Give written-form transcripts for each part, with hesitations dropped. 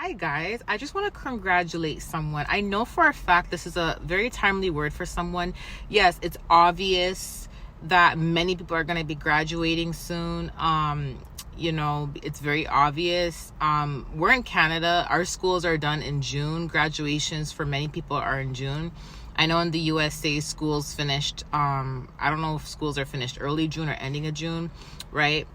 Hi guys, I just want to congratulate someone. I know for a fact this is a very timely word for someone. Yes, it's obvious that many people are going to be graduating soon. It's very obvious. We're in Canada. Our schools are done in June. Graduations for many people are in June. I know in the USA schools finished, I don't know if schools are finished early June or ending of June, right?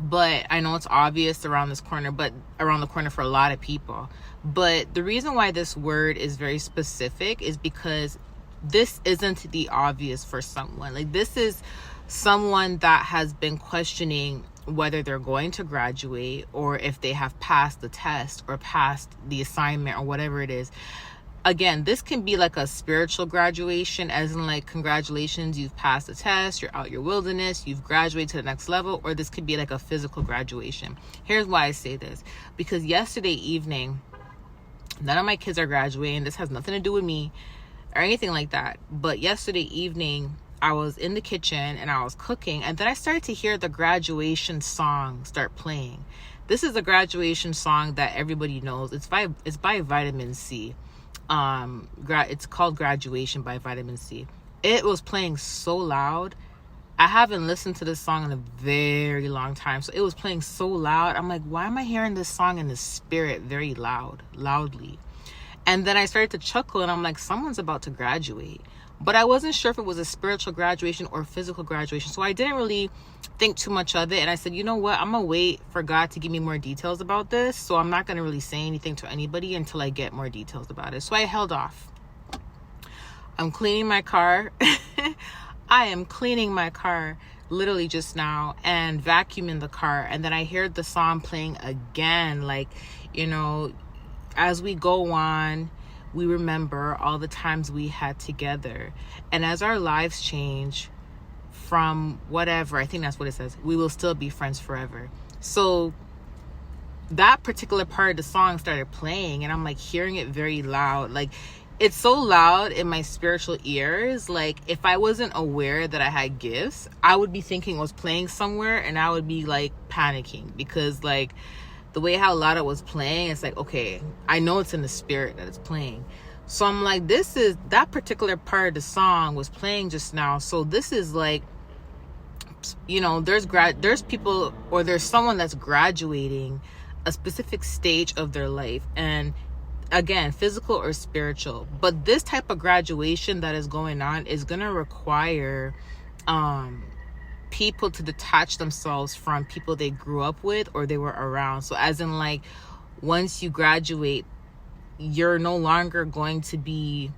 But I know it's obvious around the corner for a lot of people. But the reason why this word is very specific is because this isn't the obvious for someone. Like, this is someone that has been questioning whether they're going to graduate or if they have passed the test or passed the assignment or whatever it is. Again, this can be like a spiritual graduation, as in like, congratulations, you've passed the test, you're out your wilderness, you've graduated to the next level. Or this could be like a physical graduation. Here's why I say this. Because yesterday evening, none of my kids are graduating. This has nothing to do with me or anything like that. But yesterday evening, I was in the kitchen and I was cooking. And then I started to hear the graduation song start playing. This is a graduation song that everybody knows. It's by Vitamin C. It's called Graduation by Vitamin C. It was playing so loud. I haven't listened to this song in a very long time, so it was playing so loud. I'm like, why am I hearing this song in the spirit very loudly? And then I started to chuckle and I'm like, someone's about to graduate. But I wasn't sure if it was a spiritual graduation or physical graduation, so I didn't really think too much of it. And I said, you know what, I'm gonna wait for God to give me more details about this, so I'm not gonna really say anything to anybody until I get more details about it. So I held off. I'm cleaning my car. I am cleaning my car literally just now and vacuuming the car, and then I heard the song playing again. Like, as we go on, we remember all the times we had together. And as our lives change from whatever, I think that's what it says, we will still be friends forever. So that particular part of the song started playing and I'm like hearing it very loud. Like, it's so loud in my spiritual ears. Like, if I wasn't aware that I had gifts, I would be thinking it was playing somewhere and I would be like panicking, because like, the way how loud it was playing, it's like, okay, I know it's in the spirit that it's playing. So I'm like, that particular part of the song was playing just now. So this is like, there's people, or there's someone that's graduating a specific stage of their life. And again, physical or spiritual. But this type of graduation that is going on is going to require, people to detach themselves from people they grew up with or they were around. So as in, like, once you graduate, you're no longer going to be,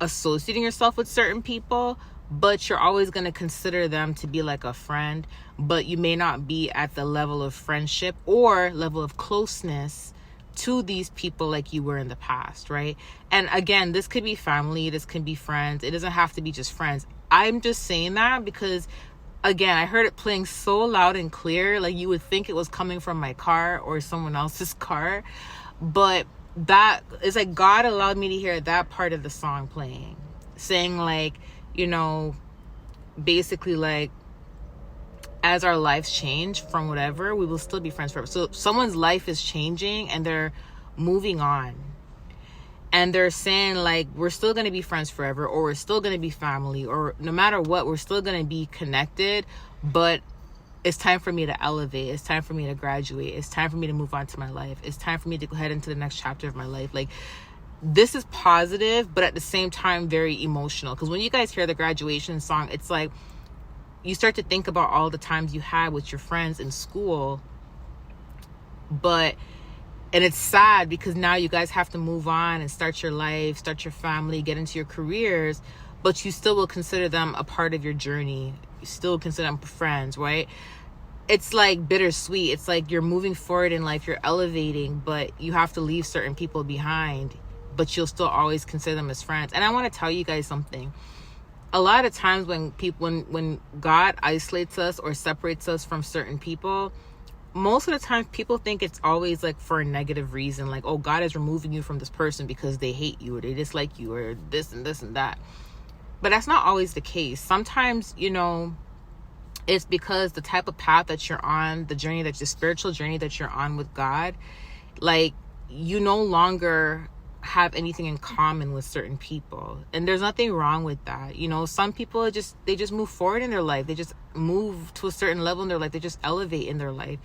associating yourself with certain people, but you're always going to consider them to be like a friend, but you may not be at the level of friendship or level of closeness to these people like you were in the past, right? And again, this could be family, this could be friends. It doesn't have to be just friends. I'm just saying that because, again, I heard it playing so loud and clear, like you would think it was coming from my car or someone else's car. But that is like, God allowed me to hear that part of the song playing, saying like, basically like, as our lives change from whatever, we will still be friends forever. So someone's life is changing and they're moving on. And they're saying like, we're still going to be friends forever, or we're still going to be family, or no matter what, we're still going to be connected, but it's time for me to elevate. It's time for me to graduate. It's time for me to move on to my life. It's time for me to go ahead into the next chapter of my life. Like, this is positive, but at the same time, very emotional. Because when you guys hear the graduation song, it's like, you start to think about all the times you had with your friends in school, and it's sad because now you guys have to move on and start your life, start your family, get into your careers, but you still will consider them a part of your journey. You still consider them friends, right? It's like bittersweet. It's like you're moving forward in life, you're elevating, but you have to leave certain people behind, but you'll still always consider them as friends. And I want to tell you guys something. A lot of times when God isolates us or separates us from certain people, most of the time people think it's always like for a negative reason, like, oh, God is removing you from this person because they hate you or they dislike you or this and this and that. But that's not always the case. Sometimes, It's because the type of path that you're on, the journey, that the spiritual journey that you're on with God, like, you no longer have anything in common with certain people. And there's nothing wrong with that. You know, some people they just move forward in their life. They just move to a certain level in their life. They just elevate in their life.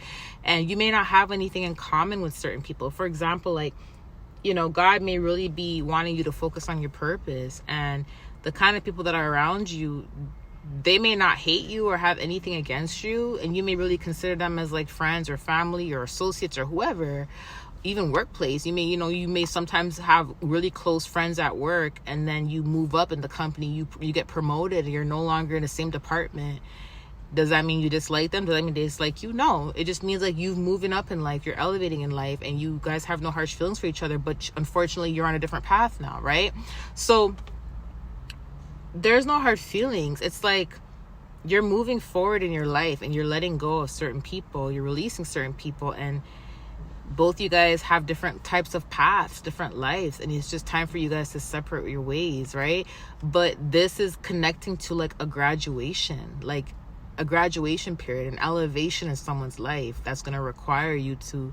And you may not have anything in common with certain people. For example, like, you know, God may really be wanting you to focus on your purpose, and the kind of people that are around you, they may not hate you or have anything against you, and you may really consider them as like friends or family or associates or whoever, even workplace. You may sometimes have really close friends at work, and then you move up in the company, you get promoted, and you're no longer in the same department. Does that mean you dislike them? Does that mean they dislike you? No, it just means like you're moving up in life, you're elevating in life, and you guys have no harsh feelings for each other, but unfortunately you're on a different path now, right? So there's no hard feelings. It's like you're moving forward in your life, and you're letting go of certain people, you're releasing certain people, and both you guys have different types of paths, different lives, and it's just time for you guys to separate your ways, right? But this is connecting to like a graduation period, an elevation in someone's life that's going to require you to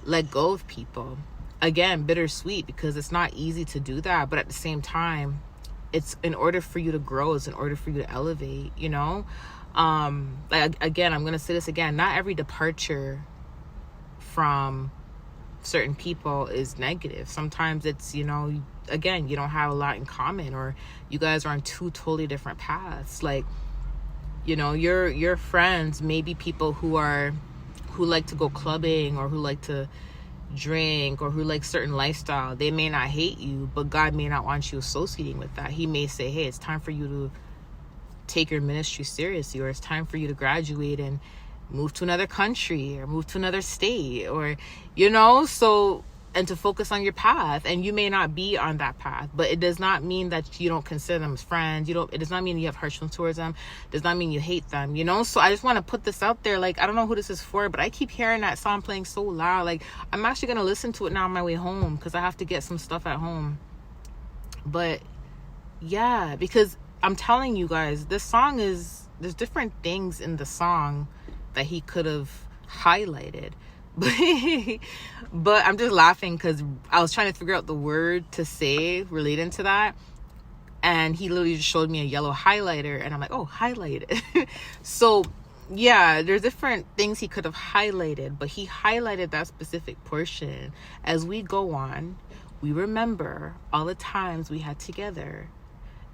let go of people. Again, bittersweet, because it's not easy to do that, but at the same time, it's in order for you to grow, it's in order for you to elevate, you know? Like, again, I'm going to say this again, not every departure from certain people is negative. Sometimes it's, you know, again, you don't have a lot in common, or you guys are on two totally different paths. Like, you know, your friends may be people who like to go clubbing, or who like to drink, or who like certain lifestyle. They may not hate you, but God may not want you associating with that. He may say, hey, it's time for you to take your ministry seriously, or it's time for you to graduate and move to another country, or move to another state, or, you know, so, and to focus on your path. And you may not be on that path, but it does not mean that you don't consider them as friends. It does not mean you have harsh feelings towards them. It does not mean you hate them, you know? So I just want to put this out there. Like, I don't know who this is for, but I keep hearing that song playing so loud. Like, I'm actually going to listen to it now on my way home, because I have to get some stuff at home. But yeah, because I'm telling you guys, this song there's different things in the song that he could have highlighted. But I'm just laughing because I was trying to figure out the word to say relating to that, and he literally just showed me a yellow highlighter, and I'm like, oh, highlight it. So yeah, there's different things he could have highlighted, but he highlighted that specific portion. As we go on, we remember all the times we had together,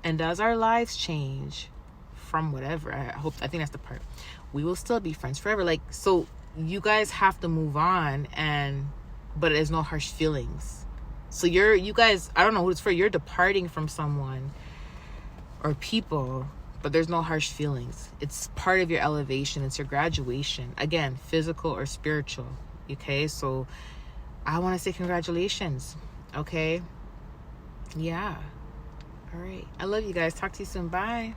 and as our lives change from whatever, I think that's the part, we will still be friends forever. Like, so you guys have to move on, but there's no harsh feelings. So you guys, I don't know who it's for, you're departing from someone or people, but there's no harsh feelings. It's part of your elevation. It's your graduation. Again, physical or spiritual. Okay, so I want to say congratulations. Okay, yeah. All right, I love you guys. Talk to you soon. Bye.